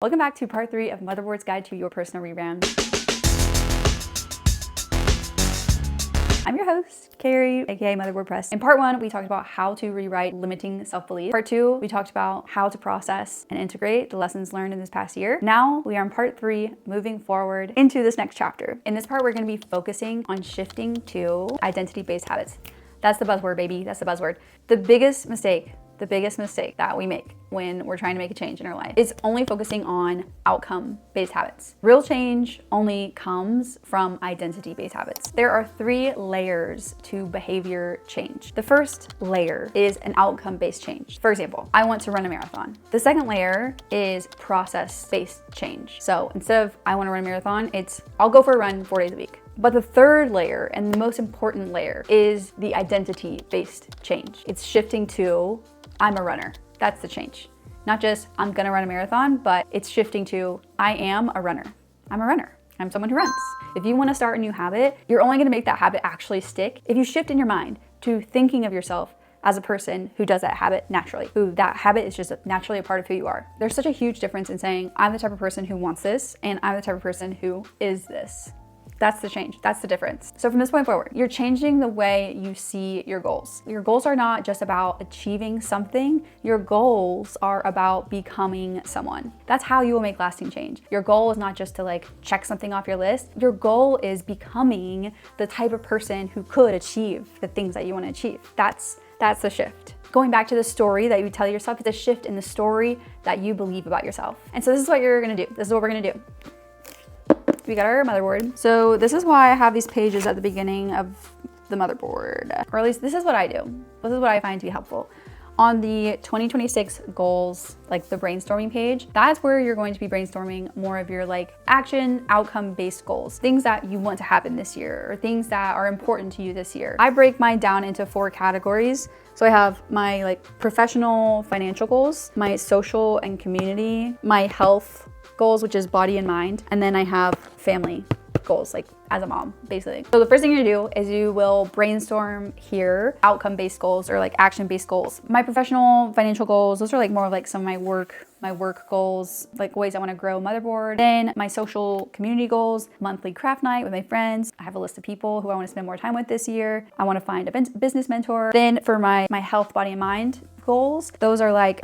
Welcome back to part 3 of Motherboard's Guide to Your Personal Rebrand. I'm your host, Carrie, aka Motherboard Press. In part 1, we talked about how to rewrite limiting self-belief. Part 2, we talked about how to process and integrate the lessons learned in this past year. Now we are in part 3, moving forward into this next chapter. In this part, we're going to be focusing on shifting to identity-based habits. That's the buzzword, baby. That's the buzzword. The biggest mistake that we make when we're trying to make a change in our life is only focusing on outcome-based habits. Real change only comes from identity-based habits. There are 3 layers to behavior change. The first layer is an outcome-based change. For example, I want to run a marathon. The second layer is process-based change. So instead of I want to run a marathon, it's I'll go for a run 4 days a week. But the third layer, and the most important layer, is the identity-based change. It's shifting to I'm a runner. That's the change. Not just I'm gonna run a marathon, but it's shifting to I am a runner. I'm a runner. I'm someone who runs. If you wanna start a new habit, you're only gonna make that habit actually stick if you shift in your mind to thinking of yourself as a person who does that habit naturally, who that habit is just naturally a part of who you are. There's such a huge difference in saying I'm the type of person who wants this and I'm the type of person who is this. That's the change. That's the difference. So from this point forward, you're changing the way you see your goals. Your goals are not just about achieving something. Your goals are about becoming someone. That's how you will make lasting change. Your goal is not just to check something off your list. Your goal is becoming the type of person who could achieve the things that you want to achieve. That's the shift. Going back to the story that you tell yourself, it's a shift in the story that you believe about yourself. And so this is what you're gonna do. This is what we're gonna do. We got our motherboard. So this is why I have these pages at the beginning of the motherboard, or at least this is what I do. This is what I find to be helpful. On the 2026 goals, like the brainstorming page, that's where you're going to be brainstorming more of your action outcome-based goals, things that you want to happen this year or things that are important to you this year. I break mine down into 4 categories. So I have my professional financial goals, my social and community, my health goals, which is body and mind, and then I have family goals, as a mom, basically. So the first thing you're gonna do is you will brainstorm here outcome-based goals or action-based goals. My professional financial goals, those are more of some of my work goals, ways I wanna grow Motherboard. Then my social community goals, monthly craft night with my friends. I have a list of people who I wanna spend more time with this year. I wanna find a business mentor. Then for my health, body and mind goals, those are I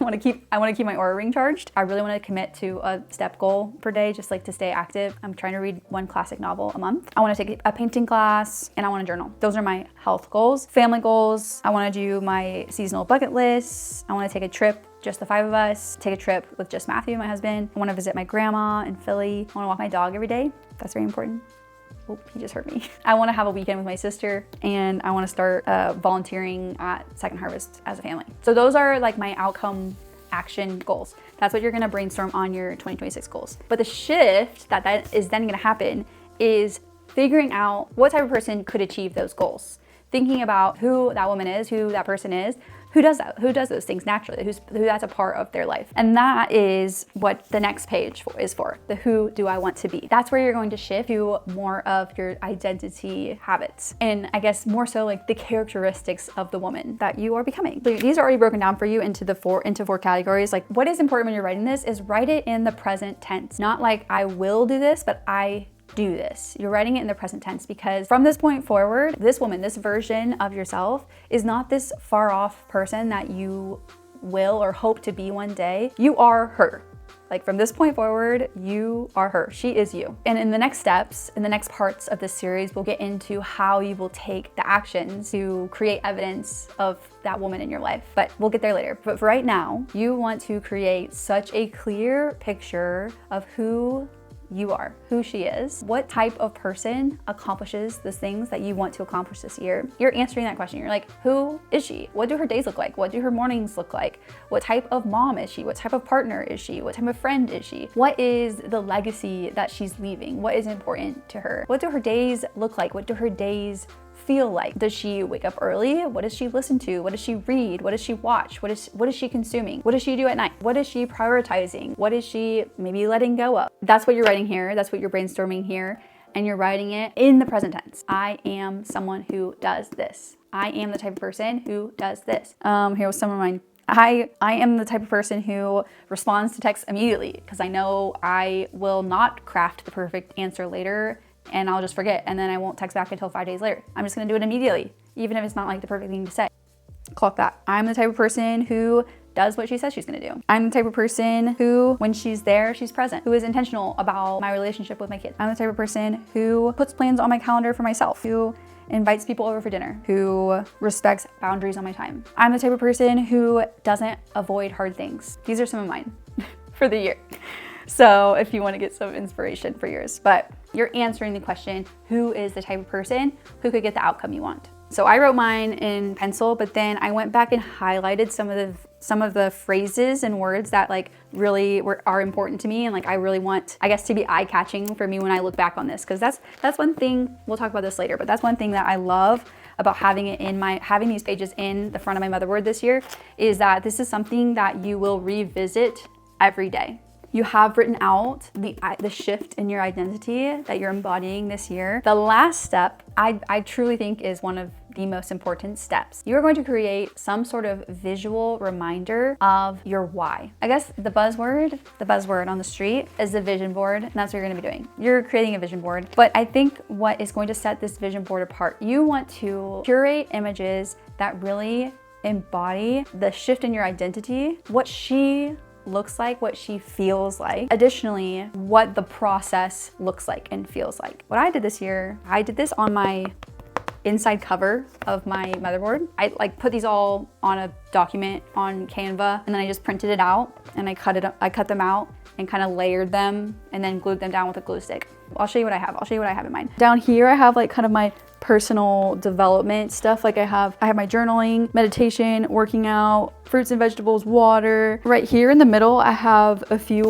want to keep my Oura ring charged. I really want to commit to a step goal per day, just to stay active. I'm trying to read 1 classic novel a month. I want to take a painting class and I want to journal. Those are my health goals. Family goals, I want to do my seasonal bucket list. I want to take a trip, just the 5 of us, take a trip with just Matthew, my husband. I want to visit my grandma in Philly. I want to walk my dog every day. That's very important. Oh, he just hurt me. I want to have a weekend with my sister and I want to start volunteering at Second Harvest as a family. So those are my outcome action goals. That's what you're going to brainstorm on your 2026 goals. But the shift that is then going to happen is figuring out what type of person could achieve those goals. Thinking about who that woman is, who that person is, who does those things naturally, who that's a part of their life. And that is what the next page is for, the who do I want to be. That's where you're going to shift to more of your identity habits. And I guess more so the characteristics of the woman that you are becoming. So these are already broken down for you into 4 categories. What is important when you're writing this is write it in the present tense. Not I will do this, but I do this. You're writing it in the present tense because from this point forward, this woman, this version of yourself is not this far off person that you will or hope to be one day. You are her. From this point forward, you are her. She is you. And in the next steps, in the next parts of this series, we'll get into how you will take the actions to create evidence of that woman in your life. But we'll get there later. But for right now, you want to create such a clear picture of who you are, who she is, what type of person accomplishes the things that you want to accomplish this year. You're answering that question. You're who is she? What do her days look like? What do her mornings look like? What type of mom is she? What type of partner is she? What type of friend is she? What is the legacy that she's leaving? What is important to her? What do her days look like? What do her days feel like? Does she wake up early? What does she listen to? What does she read? What does she watch? What is she consuming? What does she do at night? What is she prioritizing? What is she maybe letting go of? That's what you're writing here. That's what you're brainstorming here. And you're writing it in the present tense. I am someone who does this. I am the type of person who does this. Here was some of mine. I am the type of person who responds to texts immediately because I know I will not craft the perfect answer later and I'll just forget and then I won't text back until 5 days later. I'm just gonna do it immediately, even if it's not like the perfect thing to say. Clock that. I'm the type of person who does what she says she's gonna do. I'm the type of person who, when she's there, she's present, who is intentional about my relationship with my kids. I'm the type of person who puts plans on my calendar for myself, who invites people over for dinner, who respects boundaries on my time. I'm the type of person who doesn't avoid hard things. These are some of mine for the year. So if you want to get some inspiration for yours, but you're answering the question, who is the type of person who could get the outcome you want? So I wrote mine in pencil, but then I went back and highlighted some of the phrases and words that like really are important to me and like I really want, I guess, to be eye-catching for me when I look back on this, because that's one thing, we'll talk about this later, but that's one thing that I love about having these pages in the front of my motherboard this year, is that this is something that you will revisit every day. You have written out the shift in your identity that you're embodying this year. The last step, I truly think, is one of the most important steps. You're going to create some sort of visual reminder of your why. I guess the buzzword on the street is the vision board, and that's what you're gonna be doing. You're creating a vision board, but I think what is going to set this vision board apart, you want to curate images that really embody the shift in your identity, what she looks like, what she feels like. Additionally, what the process looks like and feels like. What I did this year, I did this on my inside cover of my motherboard. I like put these all on a document on Canva, and then I just printed it out and I cut them out and kind of layered them and then glued them down with a glue stick. I'll show you what I have. I'll show you what I have in mind. Down here, I have like kind of my personal development stuff. Like I have my journaling, meditation, working out, fruits and vegetables, water. Right here in the middle, I have a few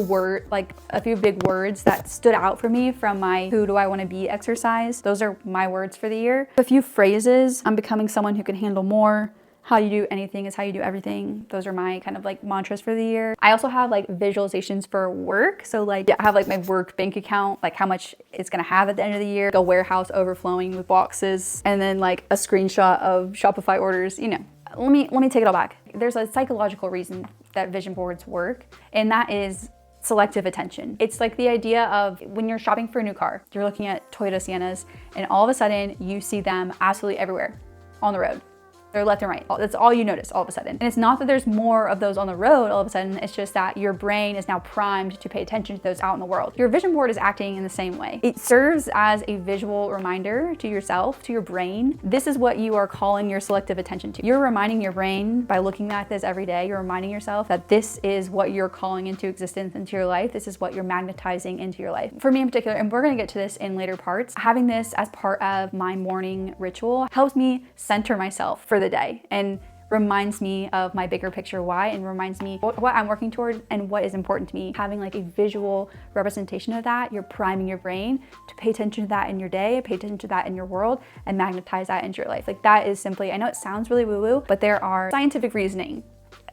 big words that stood out for me from my who do I want to be exercise. Those are my words for the year. A few phrases. I'm becoming someone who can handle more. How you do anything is how you do everything. Those are my kind of like mantras for the year. I also have like visualizations for work. So like I have like my work bank account, like how much it's gonna have at the end of the year, a warehouse overflowing with boxes, and then like a screenshot of Shopify orders, you know. Let me take it all back. There's a psychological reason that vision boards work, and that is selective attention. It's like the idea of when you're shopping for a new car, you're looking at Toyota Siennas, and all of a sudden you see them absolutely everywhere on the road. They're left and right. That's all you notice all of a sudden. And it's not that there's more of those on the road all of a sudden, it's just that your brain is now primed to pay attention to those out in the world. Your vision board is acting in the same way. It serves as a visual reminder to yourself, to your brain. This is what you are calling your selective attention to. You're reminding your brain by looking at this every day, you're reminding yourself that this is what you're calling into existence into your life. This is what you're magnetizing into your life. For me in particular, and we're gonna get to this in later parts, having this as part of my morning ritual helps me center myself for the day and reminds me of my bigger picture why, and reminds me what I'm working toward and what is important to me. Having like a visual representation of that, you're priming your brain to pay attention to that in your day, pay attention to that in your world, and magnetize that into your life. Like that is simply, I know it sounds really woo-woo, but there are scientific reasoning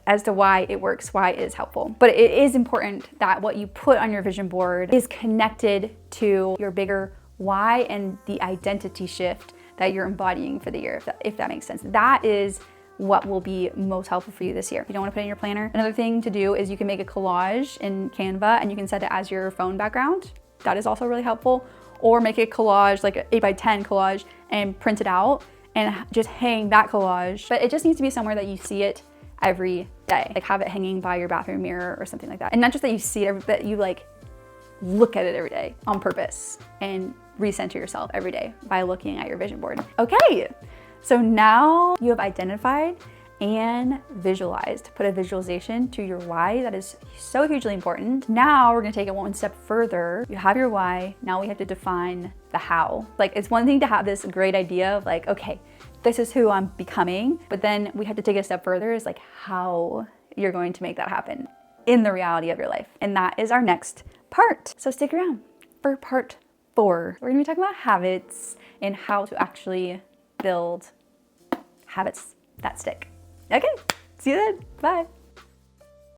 as to why it works, why it is helpful. But it is important that what you put on your vision board is connected to your bigger why and the identity shift that you're embodying for the year, if that makes sense. That is what will be most helpful for you this year. If you don't want to put it in your planner, another thing to do is you can make a collage in Canva and you can set it as your phone background. That is also really helpful. Or make a collage, like an 8x10 collage, and print it out and just hang that collage. But it just needs to be somewhere that you see it every day. Like have it hanging by your bathroom mirror or something like that. And not just that you see it, but you like look at it every day on purpose and recenter yourself every day by looking at your vision board. Okay, so now you have identified and visualized, put a visualization to your why. That is so hugely important. Now we're gonna take it one step further. You have your why, now we have to define the how. Like it's one thing to have this great idea of like, okay, this is who I'm becoming, but then we have to take it a step further is like how you're going to make that happen in the reality of your life. And that is our next part. So stick around for part 4. We're gonna be talking about habits and how to actually build habits that stick. Okay, see you then, bye.